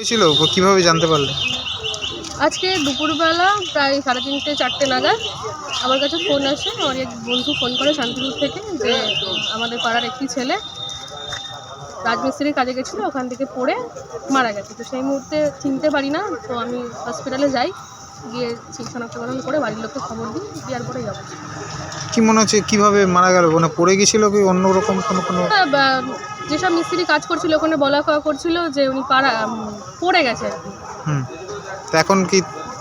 হয়েছিল কিভাবে জানতে পারলে? আজকে দুপুরবেলা প্রায় 3:30-4টে নাগাদ আমার কাছে ফোন আসে। আমার এক বন্ধু ফোন করে শান্তিপুর থেকে যে আমাদের পাড়ার একটি ছেলে রাজমিস্ত্রির কাজে গেছিলো, ওখান থেকে পড়ে মারা গেছে। তো সেই মুহূর্তে চিনতে পারি না, তো আমি হসপিটালে যাই, গিয়ে শনাক্তকরণ করে বাড়ির লোককে খবর দিই, দেওয়ার পরে যাবো। কি মনে হচ্ছে কিভাবে মারা গেল? মানে পড়ে গেছিল কি অন্যরকম কোনো? যেসব মিস্ত্রি কাজ করছিল ওখানে বলা কওয়া করছিল যে উনি পড়ে গেছে আর কি। তো এখন কি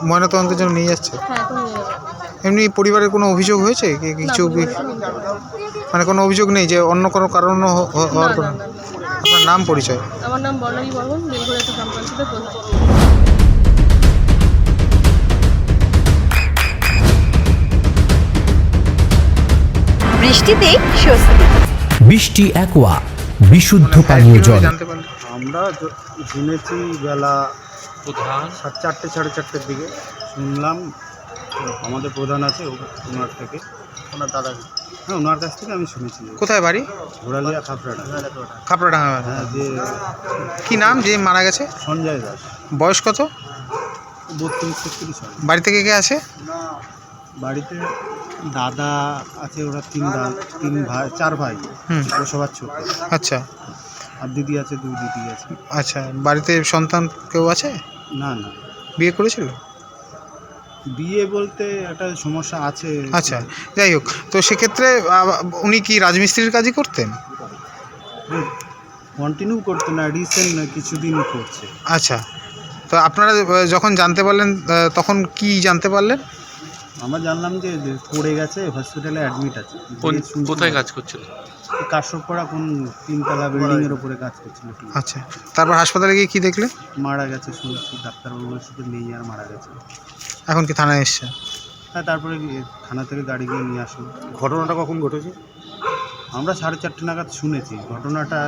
ময়নাতদন্তের জন্য নিয়ে যাচ্ছে? হ্যাঁ, এখন নিয়ে যাবো। এমনি পরিবারের কোনো অভিযোগ হয়েছে কিছু? মানে কোনো অভিযোগ নেই যে অন্য কোনো কারণ হওয়ার কোনো? আপনার নাম পরিচয়? আমার নাম বর্ণালী বর্মন, বেলঘরিয়া গ্রাম পঞ্চায়েতের প্রধান। বৃষ্টিতে স্বস্তি। বৃষ্টি অ্যাকোয়া বিশুদ্ধ পানীয় জল। জানতে পারলে? আমরা শুনেছি বেলা 4:30 সাড়ে 4টের দিকে শুনলাম। আমাদের প্রধান আছে ওনার থেকে, ওনার দাদা, হ্যাঁ ওনার কাছ থেকে আমি শুনেছি। কোথায় বাড়ি? ঘোড়ালিয়া খাপড়াডাঙ্গা। হ্যাঁ, যে কি নাম যে মারা গেছে? সঞ্জয় দাস। বয়স কত? 32-33 হয়। বাড়ি থেকে কে আছে? বাড়িতে দাদা আছে, ওরা চার ভাই। ও সবার ছোট। আচ্ছা আর দিদি আছে, 2 দিদি আছে। আচ্ছা, বাড়িতে সন্তান কেউ আছে? না, বিয়ে করেছিল? বিয়ে বলতে একটা সমস্যা আছে। আচ্ছা, যাই হোক, তো সেক্ষেত্রে উনি কি রাজমিস্ত্রির কাজই করতেন? কন্টিনিউ করতো না, রিসেন্ট কিছুদিন করছে। আচ্ছা, তো আপনারা যখন জানতে পারলেন তখন কি জানতে পারলেন? আমরা জানলাম যে পড়ে গেছে, হসপিটালে অ্যাডমিট আছে। কোথায় কাজ করছিল? কাশ্যপপাড়া কোন 3তলা বিল্ডিংয়ের উপরে কাজ করছিল। আচ্ছা, তারপর হাসপাতালে গিয়ে কি দেখলেন? মারা গেছে শুনছি, ডাক্তারবাবু বলছে যে নেই আর মারা গেছে। এখন কি থানায় এসছে? হ্যাঁ, তারপরে থানা থেকে গাড়ি গিয়ে নিয়ে আসলো। ঘটনাটা কখন ঘটেছে? আমরা 4:30 নাগাদ শুনেছি। ঘটনাটা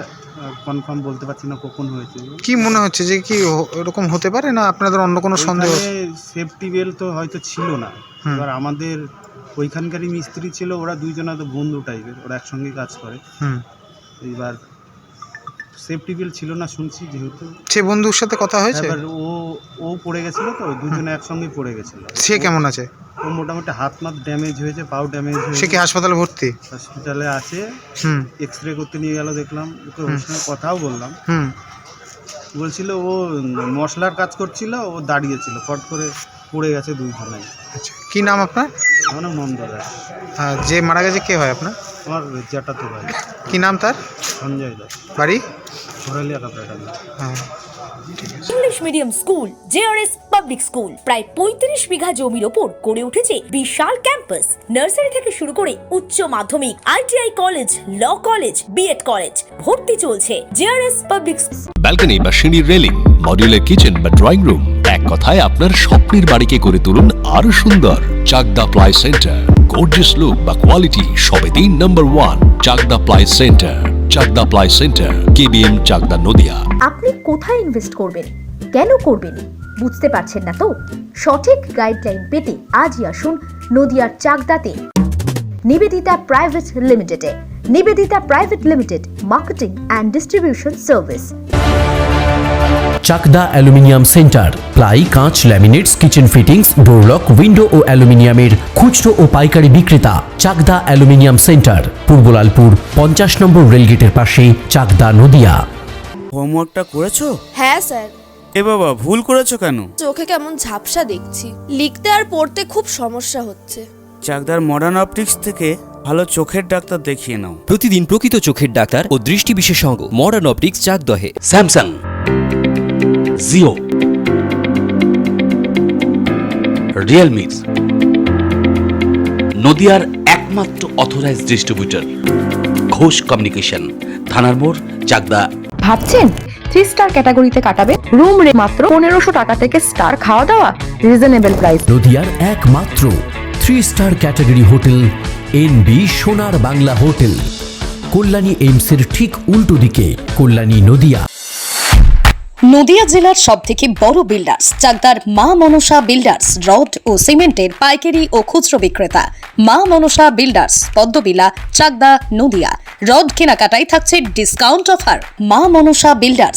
কনফার্ম বলতে পারছি না কখন হয়েছে। কি মনে হচ্ছে যে কি এরকম হতে পারে না আপনাদের অন্য কোনো সন্দেহ? সেফটি বেল্ট তো হয়তো ছিল না। এবার আমাদের ওইখানকারই মিস্ত্রি ছিল, ওরা দুইজনা তো বন্ধু টাইপের, ওরা একসঙ্গে কাজ করে। এবার সেফটি বেল্ট ছিল না শুনছি, যেহেতু সে বন্ধুর সাথে কথা হয়েছে? এবার ও পড়ে গেছিল, তো দুজনে একসঙ্গে পড়ে গেছিল। সে কেমন আছে? ও মোটামুটি হাত মাত ড্যামেজ হয়েছে, পাও ড্যামেজ হয়েছে। সে কি হাসপাতালে ভর্তি? হসপিটালে আছে। এক্সরে করতে নিয়ে গেল, দেখলাম। ওর সঙ্গে কথাও বললাম। বলছিল ও মশলার কাজ করছিল, ও দাঁড়িয়েছিল, ফট করে পড়ে গেছে দুইজনাই। আচ্ছা, কি নাম আপনার? আমার নাম নন্দ দাস। যে মারা গেছে কে হয় আপনার? আমার জ্যাঠাতো ভাই। কি নাম তার? সঞ্জয় দাস। বাড়ি? ঘোড়ালিয়া কাপড়াডাঙ্গা। হ্যাঁ। English medium school JRS public school প্রায় 35 বিঘা জমির ওপর গড়ে উঠেছে বিশাল ক্যাম্পাস। নার্সারি থেকে শুরু করে উচ্চ মাধ্যমিক, ITI college, law college, BEd college, ভর্তি চলছে জেআরএস পাবলিক। ব্যালকনি বা সিঁড়ির রেলিং, মডিউলার কিচেন বা ড্রয়িং রুম, এক কথায় আপনার স্বপ্নের বাড়িকে করে তুলুন আরো সুন্দর। Chakdah ply centre, gorgeous look বা কোয়ালিটি সবে 3 number 1 Chakdah ply centre. Chakdah ply centre, KBM, Chakdah, Nadia. আপনি কোথায় ইনভেস্ট করবেন, কেন করবেন, বুঝতে পারছেন না তো? সঠিক গাইডলাইন পেতে আজই আসুন নদিয়ার চাকদাতে নিবেদিতা প্রাইভেট লিমিটেডে। Nivedita private limited, marketing and distribution service. Chakdaha aluminium centre, ply, কাঁচ, laminates, kitchen fittings, door lock, window ও অ্যালুমিনিয়ামের খুচরো ও পাইকারি বিক্রেতা। Chakdaha aluminium centre, Purbalalpur 50 number রেলগেটের পাশে, চাকদা, নদিয়া। হোমওয়ার্কটা করেছো? হ্যাঁ স্যার। এ বাবা, ভুল করেছো কেন? চোখে কেমন ঝাপসা দেখছি, লিখতে আর পড়তে খুব সমস্যা হচ্ছে। চাকদার মডার্ন অপটিক্স থেকে ভালো চোখের ডাক্তার দেখিয়ে নাও। প্রতিদিন প্রকৃত চোখের ডাক্তার ও দৃষ্টি বিশেষজ্ঞ মডার্ন অপটিক্স, চাকদহে। স্যামসাং, জিও, রিয়েলমি, নদিয়ার একমাত্র অথরাইজড ডিস্ট্রিবিউটর ঘোষ কমিউনিকেশন, থানার মোড়, চাকদা। ভাবছেন 3 স্টার ক্যাটাগরিতে কাটাবে? রুম রে মাত্র 1500 টাকা থেকে স্টার, খাওয়া দাওয়া রিজনেবল প্রাইস। নদিয়ার একমাত্র 3 স্টার ক্যাটাগরি হোটেল এনবি সোনার বাংলা হোটেল, কল্যাণী এইমসের ঠিক উল্টো দিকে, কল্যাণী, নদিয়া। নদিয়া জেলার সবথেকে বড় বিল্ডার্স চাকদার মা মনসা বিল্ডার্স, রড ও সিমেন্টের পাইকারি ও খুচরো বিক্রেতা। মা মনসা বিল্ডার্স, পদ্মবিলা, চাকদা, নদিয়া। রড কেনাকাটায় থাকছে ডিসকাউন্ট অফার। মা মনসা বিল্ডার্স।